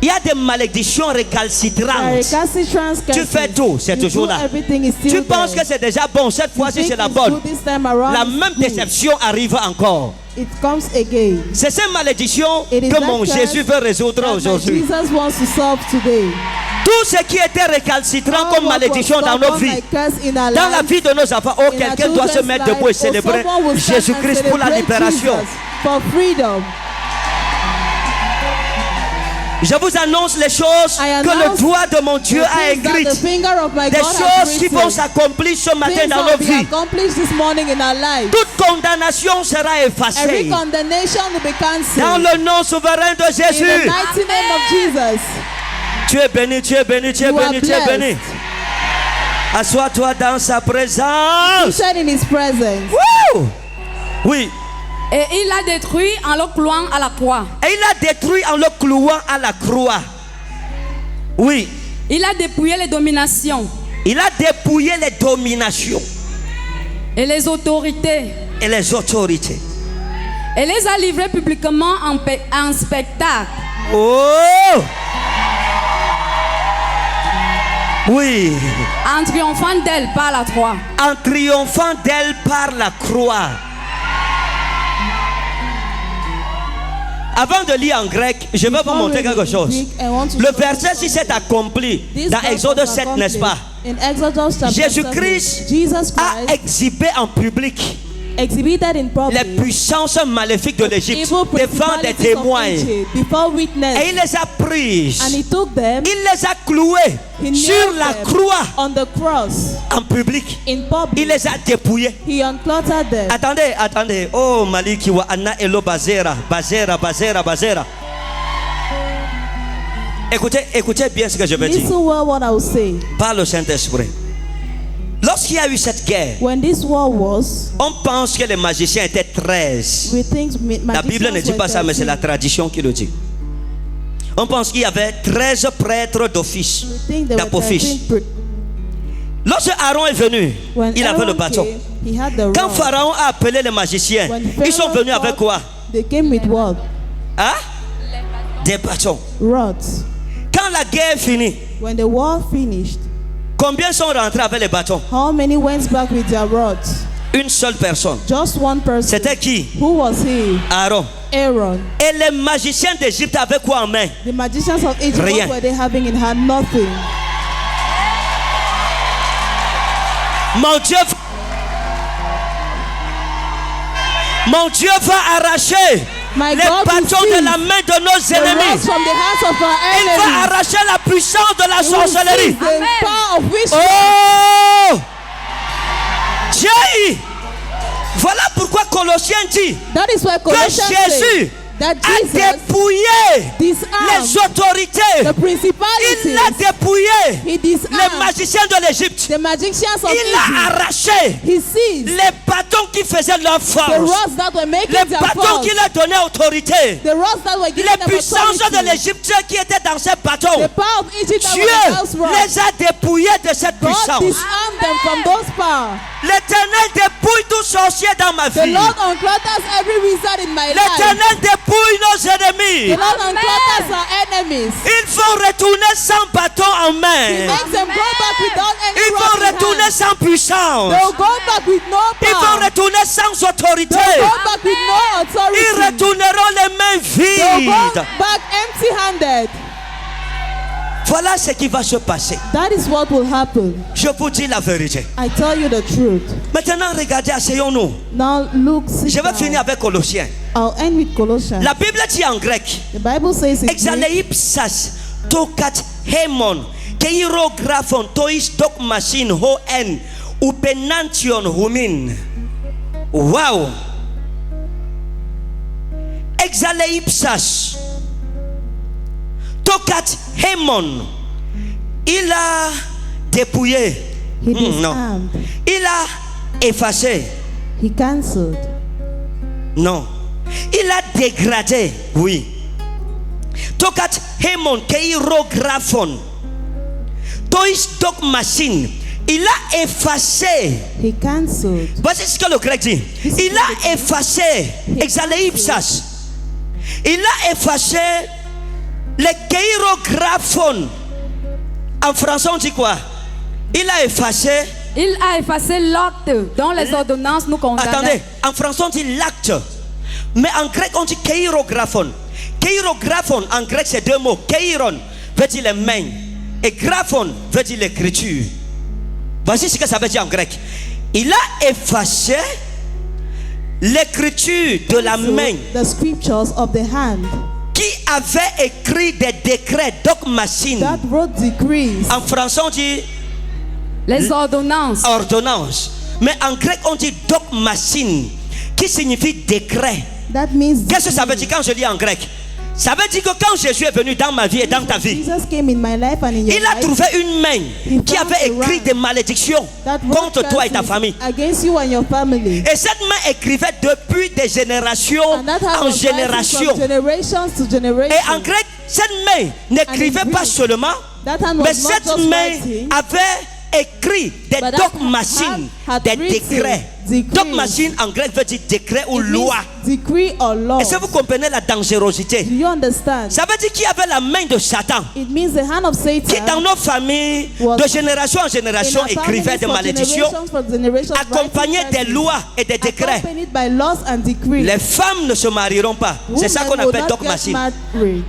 Il y a des malédictions There are récalcitrantes. recalcitrant Tu curses. fais tout, c'est You toujours do là. everything is still Tu penses there. que c'est déjà bon, cette fois-ci You c'est la think it's bonne. good this time around, La it's même good. déception arrive encore. It comes again. C'est ces malédictions It is que that mon curse Jésus veut résoudre that my aujourd'hui. Jesus wants to solve today. Tout ce qui était récalcitrant All comme what malédiction was dans nos stubborn vies, like curse in our dans la lives, vie de nos enfants, oh, in our quelqu'un doit se children's mettre debout et life, or célébrer someone will stand and Jésus-Christ pour la celebrate libération. Jesus for freedom. Je vous annonce les choses I que le announce doigt de mon Dieu The a things that écrites. the finger of my Des God has choses qui vont written. s'accomplir ce matin Things dans that nos will be vies. accomplished this morning in our lives. Toute condamnation sera Every effacée. condemnation will be cancelled. Dans le nom souverain de In the Jésus. mighty name of Jesus. Tu es béni, tu es béni, tu es You are béni, tu es béni. blessed. Assois-toi dans sa présence. Seated in His presence. Woo! Oui. Et il l'a détruit en le clouant à la croix. Et il a détruit en le clouant à la croix. Oui. Il a dépouillé les dominations Il a dépouillé les dominations et les autorités et les autorités. et les a livrés publiquement en spectacle. Oh! Oui. En triomphant d'elle par la croix. En triomphant d'elle par la croix. Avant de lire en grec, je vais vous montrer quelque chose. Le verset 6 est accompli dans Exode 7, n'est-ce pas? In Exodus chapter 7, Jésus-Christ Jesus a Christ exhibé en public exhibited in public les puissances maléfiques de l'Égypte evil devant des principalities of témoins. Egypt before witness, Et il les a prises. and he took them, Il les a clouées he sur nailed la them croix on the cross en public. in public. Il les a dépouillées. He uncluttered them. Attendez. Oh, Maliki wa Anna Elo Bazera. Écoutez bien ce que je veux dire. Listen well what I will say. Par le Saint-Esprit. Lorsqu'il y a eu cette guerre, When this war was, on pense que les magiciens étaient 13. we think La Bible ne dit pas ça, mais c'est la tradition qui le dit. On pense qu'il y avait 13 prêtres d'office, We think there were d'Apophis. 13 Lorsque Aaron est venu, When il avait le Aaron bâton. came, he had the Quand rod. Pharaon a appelé les magiciens, When ils sont Pharaoh venus avec called, quoi? They came with what? Hein? Des bâtons. Rods. Quand la guerre finit, When the war finished, combien sont rentrés avec les bâtons? how many went back with their rods? Une seule personne. Just one person. C'était qui? Who was he? Aaron. Aaron. Et les magiciens d'Égypte avaient quoi en main? The magicians of Egypt, Rien. what were they having in hand? Nothing. Mon Dieu va arracher My les God will bâtons de seize la main de nos the ennemis. rods from the hands of our Il va enemies. arracher la puissance de la He will sorcellerie. seize the power of witchcraft. Oh! J'ai. Voilà pourquoi Colossiens dit That is why que Colossians Jésus say that a Jesus dépouillé disarmed les autorités. the principalities. Il a dépouillé He les disarmed magiciens de l'Égypte. the magicians of Il Egypt. a arraché He seized les bâtons qui faisaient leur the force. rods that were making Les their bâtons force. qui leur donnaient autorité. The rods that were giving Les them puissances de authority. l'Égypte qui étaient dans ces bâtons. The power of Egypt that Dieu were in those rods. les a dépouillés de cette God puissance. disarmed them from those powers. L'Éternel dépouille tout sorcier dans ma The vie. Lord unclotters every wizard in my life. L'Éternel dépouille nos The ennemis. Lord unclotters our enemies. Ils vont retourner sans bâton en He main. makes them go back without any Ils rod vont in retourner hand. sans puissance. They will go back with no Ils vont power. retourner sans autorité. They will go back with no Ils authority. retourneront les mains They will go vides. back empty-handed. Voilà ce qui va se passer. That is what will happen. Je vous dis la vérité. I tell you the truth. Maintenant, regardez, asseyons-nous. Now look, sit Je vais down. finir avec Colossiens. I'll end with Colossians. La Bible dit en grec, The Bible says in Greek, Exaleipsas, tokat hemon, keirographon, tois dogmasin hoen, upenantion humin. Wow! Exaleipsas, tokat hemon, il a dépouillé. he Non. disarmed, Il a effacé. he cancelled, Non. Il a dégradé. Oui. Tokat hemon keirographon. Tois dogmasin. Il a effacé. he cancelled. Voici ce que le grec dit. Il a effacé. Exaleipsas. Il a effacé les keirographon. En français, on dit quoi? Il a effacé. Il a effacé l'acte dont les ordonnances nous condamnaient. Attendez, en français on dit l'acte, mais en grec on dit keirographon. Keirographon en grec c'est deux mots. Keiron veut dire les mains et graphon veut dire l'écriture. Voici ce que ça veut dire en grec. Il a effacé l'écriture de la main The scriptures of the hand qui avait écrit des décrets, dogmasin. that wrote decrees. En français on dit Les ordonnances. ordonnance, mais en grec on dit dogmasin qui signifie décret. That means Qu'est-ce que ça veut dire quand je lis en grec? Ça veut dire que quand Jésus est venu dans ma vie et dans ta vie, Jesus came in my life and in your il a life. trouvé une main qui found avait a écrit right des malédictions that wrote contre toi et ta curses famille. against you and your family. Et cette main écrivait depuis des générations And that hand en was writing génération. from generations to Et en generation. grec, cette main n'écrivait And in pas Greek, seulement, That hand was mais not cette just main writing, avait écrit des but that dogmasin, hand had des written décrets. decrees. Dogmasin en grec veut dire décret ou It means loi. decree or law. Est-ce que vous comprenez la dangerosité? Do you understand? Ça veut dire qu'il y avait la main de Satan It means the hand of qui dans Satan nos familles, was de génération en in génération, our écrivait families des for malédictions, generations for generations, accompagné writing des curses, lois et des décrets. accompanied by laws and decrees. Les femmes ne se marieront pas. C'est ça qu'on Women will appelle not dogmasin. get married.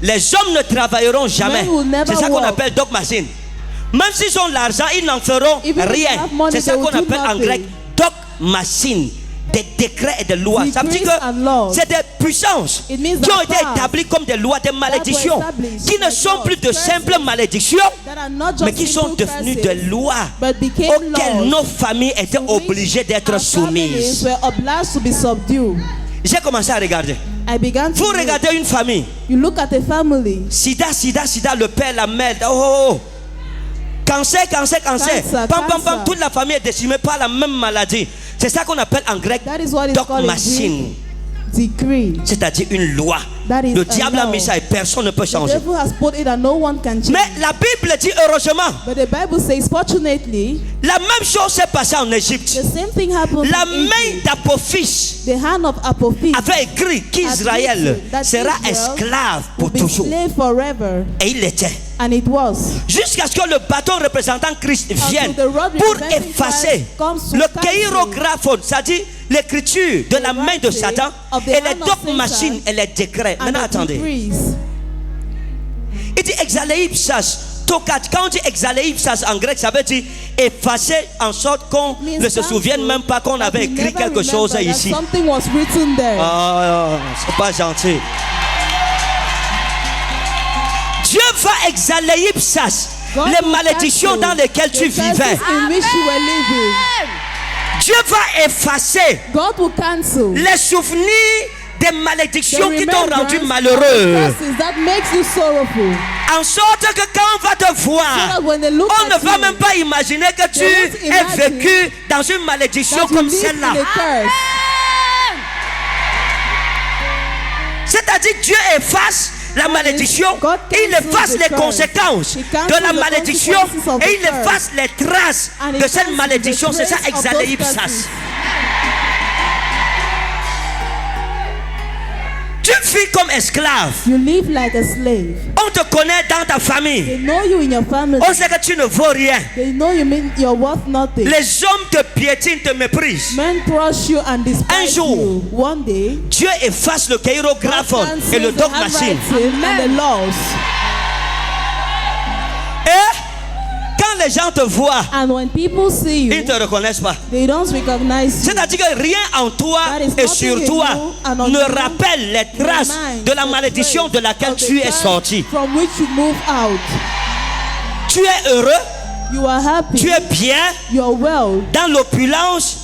Les hommes ne travailleront jamais. Men will never C'est ça qu'on work. appelle dogmasin. Même s'ils ont l'argent, ils n'en feront Even if they rien. have money, C'est ça they qu'on will do appelle en nothing. grec dogmasin. Des décrets et des lois. Ça veut dire Decrees and laws. que c'est des puissances It means qui ont that été powers établies comme des lois, des malédictions, established qui ne by sont laws, plus de curses, simples malédictions, That are not just mais qui sont simple devenues curses, des lois but became auxquelles laws nos familles étaient to which obligées d'être our families soumises. were obliged to be subdued. J'ai commencé à regarder. I began to Vous look. regardez une famille, You look at a family. sida, le père, la mère, oh. Cancer, Cancer, pam, pam, cancer. toute la famille est décimée par la même maladie. C'est ça qu'on appelle en grec That is what is called in dogmasin, Greek decree. c'est-à-dire une loi. That is Le a diable a law. mis ça et personne ne peut The changer. devil has put it and no one can change. Mais la Bible dit heureusement, But the Bible says, fortunately, la même chose s'est passée en Égypte. the same thing happened La in main Egypt. d'Apophis The hand of Apophis avait écrit qu'Israël written that sera Israel esclave pour will be toujours. slave forever. Et il l'était. And it was. Jusqu'à ce que le bâton représentant Christ vienne the rod pour representing effacer Christ comes to le cancel. keirographon, c'est-à-dire l'écriture de la main de writing Satan of the et les hand of dogmes Satan machines et les décrets. and Maintenant, the attendez. decrees. Il dit exaleipsas, tokat. Quand on dit exaleipsas en grec, ça veut dire effacer en sorte qu'on Means ne se cancel, souvienne même pas qu'on that avait we écrit never quelque chose remember that ici. Something was written there. Oh, c'est pas gentil. Dieu va exaleipsas, God les will malédictions cancel dans lesquelles tu the curses vivais. in which you were living. Dieu va effacer God will cancel les souvenirs des the malédictions qui t'ont remembrance rendu of malheureux. curses that makes you sorrowful. En sorte que quand on va te So voir, that when they look on ne at va you, même pas imaginer que tu They won't aies imagine vécu dans une malédiction that you comme live celle-là. in a curse. C'est-à-dire Dieu efface la malédiction, God et il cancels efface the les curse. conséquences He cancels de la the malédiction consequences of et the il curse. efface les traces And he de cette cancels malédiction. the C'est ça, trace of those exaleipsas. curses. Tu vis comme esclave. You live like a slave. On te connaît dans ta famille. They know you in your family. On sait que tu ne vaux rien. They know you mean you're worth nothing. Les hommes te piétinent, te méprisent. Men crush you and Un despise jour, you. One day, Dieu efface le kaérographone cancels et le the dogme machine. handwriting and the laws. Et quand les gens te voient, And when people see ils ne you, te reconnaissent pas. they don't recognize you. C'est-à-dire que rien en toi That is et nothing sur in toi you and on ne you rappelle les traces reminds de la the malédiction trace de laquelle of the tu es curse sorti. From which you move out. Tu es heureux, You are happy. tu es bien You are well. dans l'opulence,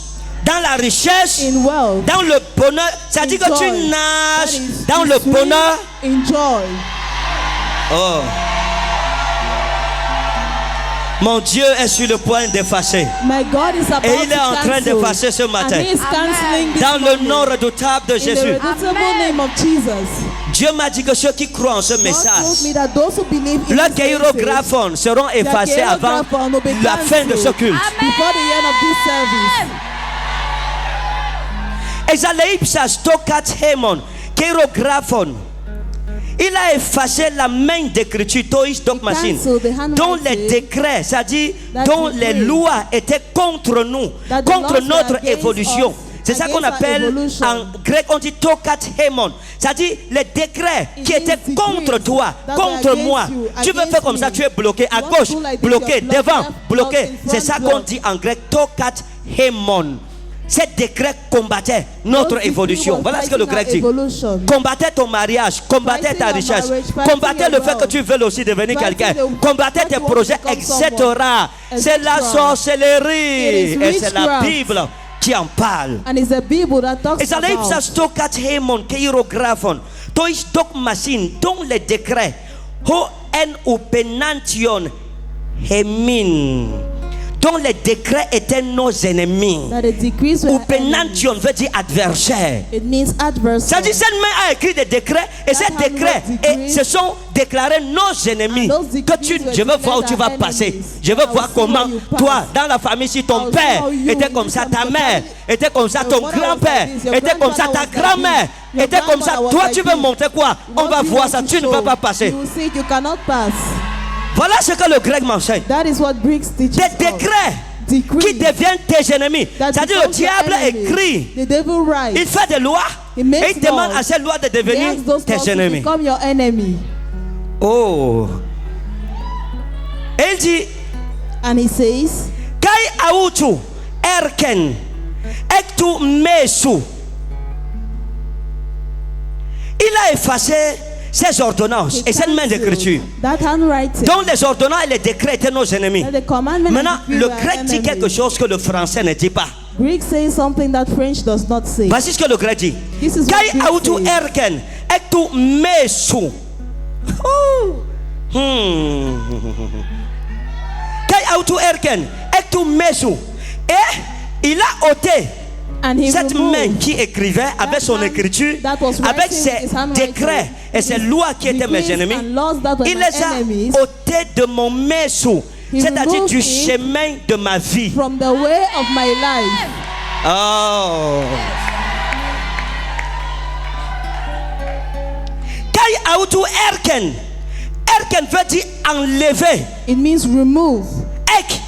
dans la richesse, In wealth. dans le bonheur. C'est-à-dire que tu Enjoy. nages That is dans le sweet. bonheur. Enjoy. Oh. Mon Dieu est sur le point d'effacer. My God is about Et il est to en train cancel. d'effacer ce matin. And he is canceling this Dans le morning. nom redoutable de In the Jésus. redoutable name of Jesus. Dieu m'a dit que ceux qui croient en ce God told message, me that those who believe in leurs this message, kaérographones seront effacés avant kaérographone will be la fin de ce cancelled culte. before the end of this service. Exaleipsas tokat hemon, kaérographone. Il a effacé la main d'écriture, tois doc machine, cancelled the handwriting dont les décrets, c'est-à-dire that dont decree les lois étaient contre nous, that the contre laws notre were against évolution. us, C'est ça qu'on against our appelle evolution. en grec, on dit tokat hemon, c'est-à-dire les décrets It qui means étaient decrees contre toi, that contre were against moi. you, Tu veux against faire comme ça, me. tu es bloqué à You want to gauche, do like this, bloqué you're blocked devant, left, bloqué. blocked in C'est front, ça qu'on blocked. dit en grec tokat hemon. Ces décrets combattaient notre Those évolution. decrees Voilà ce que were le grec dit. fighting our evolution. Combattez ton mariage, combattez Fighting ta your richesse, marriage, fighting combattez your le fait que wealth. tu veux aussi devenir Fighting quelqu'un, the- combattez that tes you want to projets, become etc. someone, C'est la etc. sorcellerie It is et c'est la witchcraft. Bible qui en parle. And it's the Bible that talks Et ça about. ça stokat hemon kaérographon, tois doc machine, dont les décrets, ho en ou penantion hemin, dont les décrets étaient nos ennemis. That the decrees were Ou enemies. penantion veut dire adversaire. It means adverse. Ça dit, cette main a écrit des décrets et ces That décrets hand wrote decrees. se sont déclarés nos ennemis. And those Que tu, decrees je were veux voir où tu vas declared passer. enemies. Je veux I will voir see comment how you pass. toi, dans la famille, si I ton will père see how you était comme ça, become ta the mère family. était comme ça, Your ton mother was grand-père like this, your était comme ça, grandfather ta was like grand-mère this, était your comme ça. grandmother was Toi, like tu veux this. montrer quoi? On What va do you voir want ça, to tu ne show? vas pas passer. You will see it, you cannot pass. Voilà ce que le grec m'enseigne. That is what Greeks teaches Des us. décrets Decrees qui deviennent tes ennemis. that C'est-à-dire le becomes your diable enemies. écrit, The devil writes. il fait des lois He makes et il demande laws. à ces lois de He devenir asks those laws tes to ennemis. become your enemy. Oh. Et il dit, And he says, Kai autu erken ektu mesu. Il a effacé ces ordonnances he et cette main d'écriture. that handwriting. Donc les ordonnances et les décrets étaient nos ennemis. That the commandment Maintenant, and decree le were grec dit enemies. quelque chose que le français ne dit pas. Greek says something that French does not say. Voici ce que le grec dit. This is what Kai Greek autu says. erken ektu mesu. Oh. Kai autu erken ektu mesu. Et il a ôté And he cette removed main qui écrivait avec son hand écriture, that was avec writing ses with his handwriting, décrets et ses lois qui étaient mes decrees ennemis, and laws that were il my les a enemies. ôtés de mon mesu, He c'est-à-dire removed du it chemin de ma vie. from the way of my life. Oh. Kai autu erken. Erken veut dire enlever. It means remove. Ek,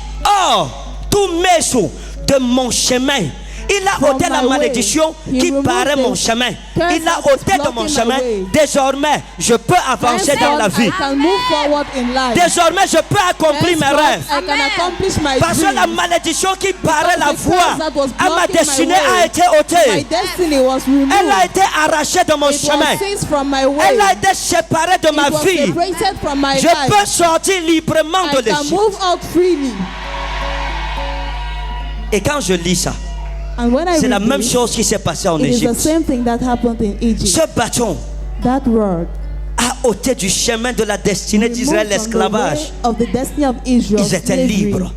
tout mesu de mon chemin. Il Il a from ôté la my way. malédiction He qui removed barrait mon the chemin. curse Il a that was ôté de mon blocking my chemin. way. Désormais, je peux avancer dans la vie. I can move forward in life. Désormais, je peux accomplir mes Henceforth, rêves. I can accomplish my Parce que la dreams. malédiction qui barrait la the voie curse that was à ma blocking my destinée way. a été My ôtée. destiny was removed. Elle a été arrachée de mon It chemin. was seized from my way. Elle a été séparée de ma It was vie. separated from my Je life. peux sortir librement de I can l'Égypte. move out freely. Et quand je lis ça, And when I c'est la read même this, chose qui s'est passée en it is the Égypte. same thing that happened in Egypt. Ce bâton That word a ôté du chemin de la destinée removed d'Israël from the way l'esclavage. of the destiny of Israel. Ils étaient slavery. libres.